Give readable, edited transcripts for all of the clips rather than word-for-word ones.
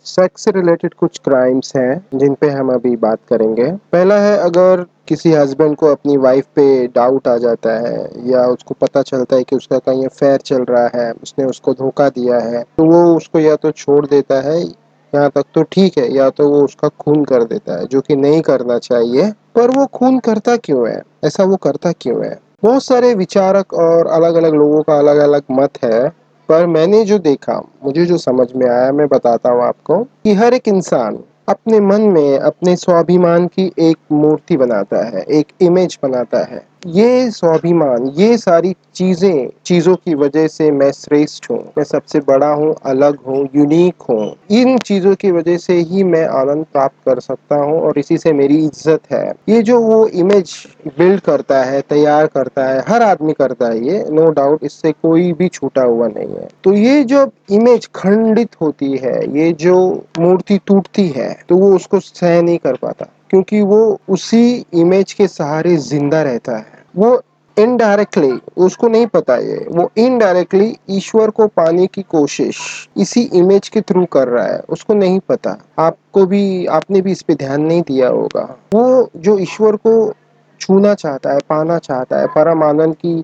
Sex से related कुछ crimes हैं जिन पे हम अभी बात करेंगे। पहला है, अगर किसी हस्बैंड को अपनी वाइफ पे डाउट आ जाता है या उसको पता चलता है कि उसका कहीं अफेयर चल रहा है, उसने उसको धोखा दिया है, तो वो उसको या तो छोड़ देता है, यहाँ तक तो ठीक है, या तो वो उसका खून कर देता है, जो कि नहीं करना चाहिए। पर वो खून करता क्यों है? ऐसा वो करता क्यों है? बहुत सारे विचारक और अलग अलग लोगों का अलग अलग मत है। पर मैंने जो देखा, मुझे जो समझ में आया, मैं बताता हूँ आपको कि हर एक इंसान अपने मन में अपने स्वाभिमान की एक मूर्ति बनाता है, एक इमेज बनाता है। ये स्वाभिमान, ये सारी चीजों की वजह से मैं श्रेष्ठ हूँ, मैं सबसे बड़ा हूँ, अलग हूँ, यूनिक हूँ। इन चीजों की वजह से ही मैं आनंद प्राप्त कर सकता हूँ और इसी से मेरी इज्जत है। ये जो वो इमेज बिल्ड करता है, तैयार करता है, हर आदमी करता है, ये नो डाउट, इससे कोई भी छूटा हुआ नहीं है। तो ये जो इमेज खंडित होती है, ये जो मूर्ति टूटती है, तो वो उसको सह नहीं कर पाता, क्योंकि वो उसी इमेज के सहारे जिंदा रहता है। वो इनडायरेक्टली, उसको नहीं पता, ये वो इनडायरेक्टली ईश्वर को पाने की कोशिश इसी इमेज के थ्रू कर रहा है, उसको नहीं पता। आपने भी इस पे ध्यान नहीं दिया होगा। वो जो ईश्वर को छूना चाहता है, पाना चाहता है, परम आनंद की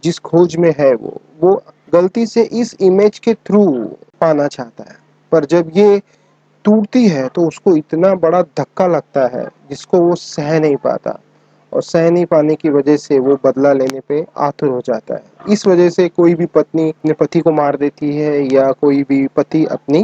जिस खोज में है, वो गलती से इस इमेज के थ्रू पाना चाहता है। पर जब ये टूटती है तो उसको इतना बड़ा धक्का लगता है जिसको वो सह नहीं पाता, और सह नहीं पाने की वजह से वो बदला लेने पे आतुर हो जाता है। इस वजह से कोई भी पत्नी अपने पति को मार देती है, या कोई भी पति अपनी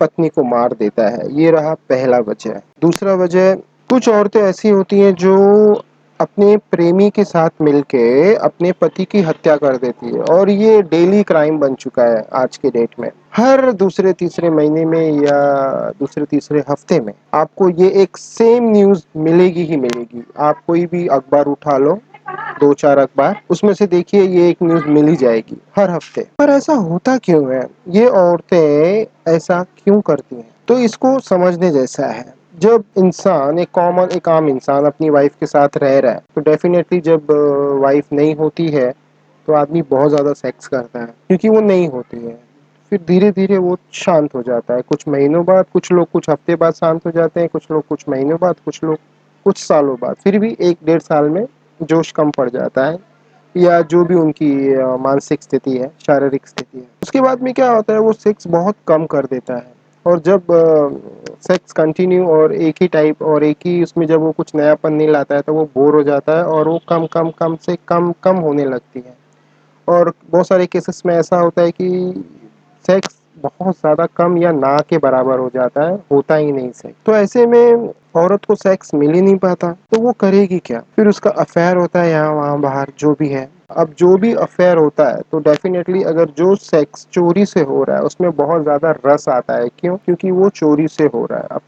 पत्नी को मार देता है। ये रहा पहला वजह। दूसरा वजह, कुछ औरतें ऐसी होती हैं जो अपने प्रेमी के साथ मिलके अपने पति की हत्या कर देती है, और ये डेली क्राइम बन चुका है आज के डेट में। हर दूसरे तीसरे महीने में या दूसरे तीसरे हफ्ते में आपको ये एक सेम न्यूज मिलेगी ही मिलेगी। आप कोई भी अखबार उठा लो, दो चार अखबार, उसमें से देखिए ये एक न्यूज मिल ही जाएगी हर हफ्ते। पर ऐसा होता क्यों है? ये औरतें ऐसा क्यों करती हैं? तो इसको समझने जैसा है। जब इंसान, एक आम इंसान अपनी वाइफ के साथ रह रहा है, तो डेफिनेटली जब वाइफ नहीं होती है तो आदमी बहुत ज्यादा सेक्स करता है, क्योंकि वो नहीं होती है। फिर धीरे धीरे वो शांत हो जाता है, कुछ महीनों बाद, कुछ लोग कुछ हफ्ते बाद शांत हो जाते हैं, कुछ लोग कुछ महीनों बाद, कुछ लोग कुछ सालों बाद। फिर भी एक डेढ़ साल में जोश कम पड़ जाता है, या जो भी उनकी मानसिक स्थिति है, शारीरिक स्थिति है। उसके बाद में क्या होता है, वो सेक्स बहुत कम कर देता है। और जब सेक्स कंटिन्यू और एक ही टाइप और एक ही उसमें जब वो कुछ नयापन नहीं लाता है, तो वो बोर हो जाता है और वो कम कम कम से कम कम होने लगती है। और बहुत सारे केसेस में ऐसा होता है कि सेक्स बहुत ज़्यादा कम या ना के बराबर हो जाता है, होता ही नहीं सेक्स। तो ऐसे में औरत को सेक्स मिल ही नहीं पाता, तो वो करेगी क्या? फिर उसका अफेयर होता है यहाँ वहाँ बाहर, जो भी है। अब जो भी अफेयर होता है, तो डेफिनेटली अगर जो सेक्स चोरी से हो रहा है उसमें बहुत ज़्यादा रस आता है। क्यों? क्योंकि वो चोरी से हो रहा है। अब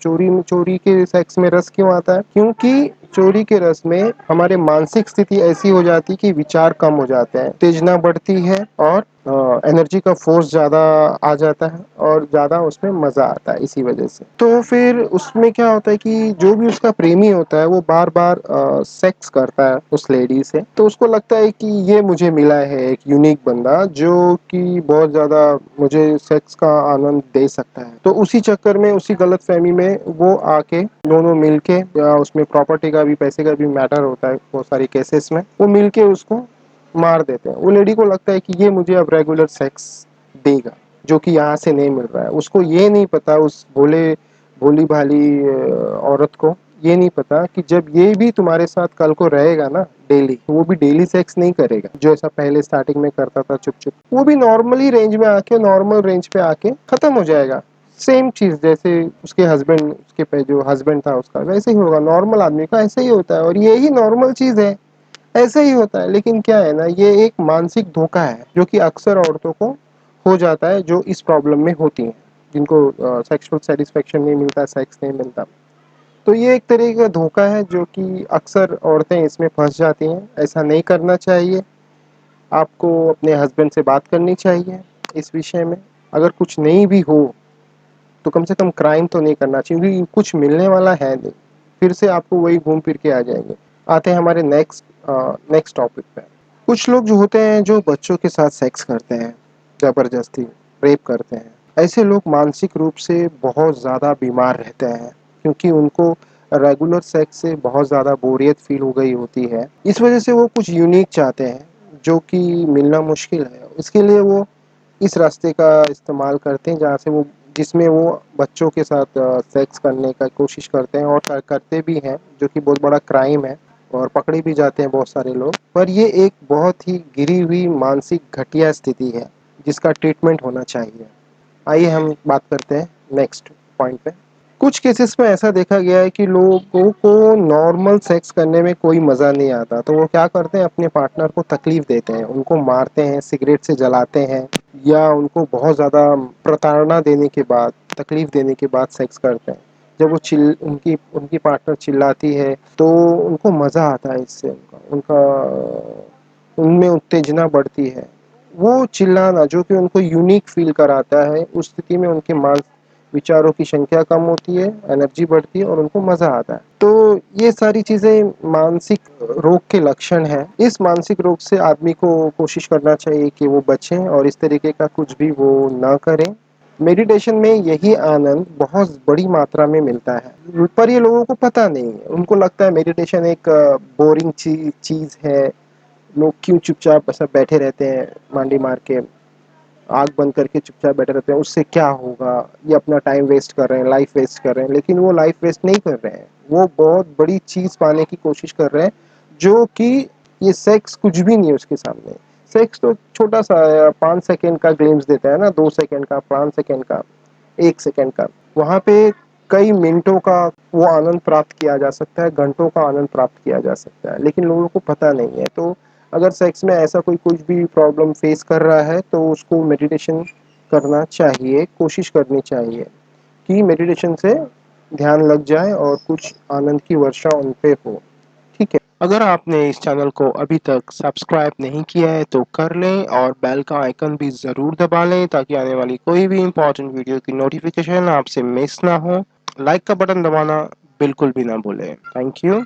चोरी के सेक्स में रस क्यों आता है? क्योंकि चोरी के रस में हमारे मानसिक स्थिति ऐसी हो जाती है कि विचार कम हो जाते हैं, उत्तेजना बढ़ती है, और एनर्जी का फोर्स ज्यादा आ जाता है, और ज्यादा उसमें मजा आता है इसी वजह से। तो फिर उसमें क्या होता है कि जो भी उसका प्रेमी होता है वो बार बार सेक्स करता है उस लेडी से, तो उसको लगता है कि ये मुझे मिला है एक यूनिक बंदा जो कि बहुत ज्यादा मुझे सेक्स का आनंद दे सकता है। तो उसी चक्कर में, उसी गलत फहमी में वो आके दोनों मिलके, या उसमें प्रॉपर्टी का भी, पैसे का भी मैटर होता है बहुत सारे केसेस में, वो मिलके उसको मार देते हैं। वो लेडी को लगता है कि ये मुझे अब रेगुलर सेक्स देगा, जो कि यहाँ से नहीं मिल रहा है। उसको ये नहीं पता, उस भोली भाली औरत को ये नहीं पता कि जब ये भी तुम्हारे साथ कल को रहेगा ना डेली, तो वो भी डेली सेक्स नहीं करेगा जो ऐसा पहले स्टार्टिंग में करता था चुप चुप। वो भी नॉर्मली रेंज में आके, नॉर्मल रेंज पे आके खत्म हो जाएगा। सेम चीज जैसे उसके हस्बैंड, जो हस्बैंड था उसका, वैसे ही होगा। नॉर्मल आदमी का ऐसे ही होता है, और यही नॉर्मल चीज है, ऐसे ही होता है। लेकिन क्या है ना, ये एक मानसिक धोखा है जो कि अक्सर औरतों को हो जाता है, जो इस प्रॉब्लम में होती हैं, जिनको सेक्सुअल सेटिस्फेक्शन नहीं मिलता, सेक्स नहीं मिलता। तो ये एक तरीके का धोखा है जो कि अक्सर औरतें इसमें फंस जाती हैं। ऐसा नहीं करना चाहिए। आपको अपने हस्बैंड से बात करनी चाहिए इस विषय में। अगर कुछ नहीं भी हो तो कम से कम क्राइम तो नहीं करना चाहिए, क्योंकि कुछ मिलने वाला है नहीं। फिर से आपको वही घूम फिर के आ जाएंगे। आते हैं हमारे नेक्स्ट टॉपिक पे। कुछ लोग जो होते हैं, जो बच्चों के साथ सेक्स करते हैं, जबरदस्ती रेप करते हैं। ऐसे लोग मानसिक रूप से बहुत ज़्यादा बीमार रहते हैं, क्योंकि उनको रेगुलर सेक्स से बहुत ज़्यादा बोरियत फील हो गई होती है। इस वजह से वो कुछ यूनिक चाहते हैं, जो कि मिलना मुश्किल है। इसके लिए वो इस रास्ते का इस्तेमाल करते हैं, जहाँ से वो जिसमें वो बच्चों के साथ सेक्स करने का कोशिश करते हैं, और करते भी हैं, जो कि बहुत बड़ा क्राइम है, और पकड़े भी जाते हैं बहुत सारे लोग। पर ये एक बहुत ही गिरी हुई मानसिक घटिया स्थिति है, जिसका ट्रीटमेंट होना चाहिए। आइए हम बात करते हैं नेक्स्ट पॉइंट पे। कुछ केसेस में ऐसा देखा गया है कि लोगों को नॉर्मल सेक्स करने में कोई मज़ा नहीं आता, तो वो क्या करते हैं, अपने पार्टनर को तकलीफ देते हैं, उनको मारते हैं, सिगरेट से जलाते हैं, या उनको बहुत ज़्यादा प्रताड़ना देने के बाद, तकलीफ देने के बाद सेक्स करते हैं। जब वो उनकी उनकी पार्टनर चिल्लाती है, तो उनको मज़ा आता है इससे, उनमें उत्तेजना बढ़ती है। वो चिल्लाना जो कि उनको यूनिक फील कराता है, उस स्थिति में उनके विचारों की संख्या कम होती है, एनर्जी बढ़ती है, और उनको मज़ा आता है। तो ये सारी चीज़ें मानसिक रोग के लक्षण हैं। इस मानसिक रोग से आदमी को कोशिश करना चाहिए कि वो बचें, और इस तरीके का कुछ भी वो ना करें। मेडिटेशन में यही आनंद बहुत बड़ी मात्रा में मिलता है, पर ये लोगों को पता नहीं है। उनको लगता है मेडिटेशन एक बोरिंग चीज़ है, लोग क्यों चुपचाप ऐसा बैठे रहते हैं, मांडी मार के, आँख बंद करके चुपचाप बैठे रहते हैं, उससे क्या होगा, ये अपना टाइम वेस्ट कर रहे हैं, लाइफ वेस्ट कर रहे हैं। लेकिन वो लाइफ वेस्ट नहीं कर रहे हैं, वो बहुत बड़ी चीज़ पाने की कोशिश कर रहे हैं, जो कि ये सेक्स कुछ भी नहीं है उसके सामने। सेक्स तो छोटा सा 5 सेकंड का ग्लिम्स देता है ना, 2 सेकंड का, 5 सेकंड का, 1 सेकंड का। वहाँ पे कई मिनटों का वो आनंद प्राप्त किया जा सकता है, घंटों का आनंद प्राप्त किया जा सकता है, लेकिन लोगों को पता नहीं है। तो अगर सेक्स में ऐसा कोई कुछ भी प्रॉब्लम फेस कर रहा है, तो उसको मेडिटेशन करना चाहिए, कोशिश करनी चाहिए कि मेडिटेशन से ध्यान लग जाए और कुछ आनंद की वर्षा उन पे हो। ठीक है। अगर आपने इस चैनल को अभी तक सब्सक्राइब नहीं किया है तो कर लें, और बेल का आइकन भी ज़रूर दबा लें, ताकि आने वाली कोई भी इम्पोर्टेंट वीडियो की नोटिफिकेशन आपसे मिस ना हो। लाइक का बटन दबाना बिल्कुल भी ना भूलें। Thank you.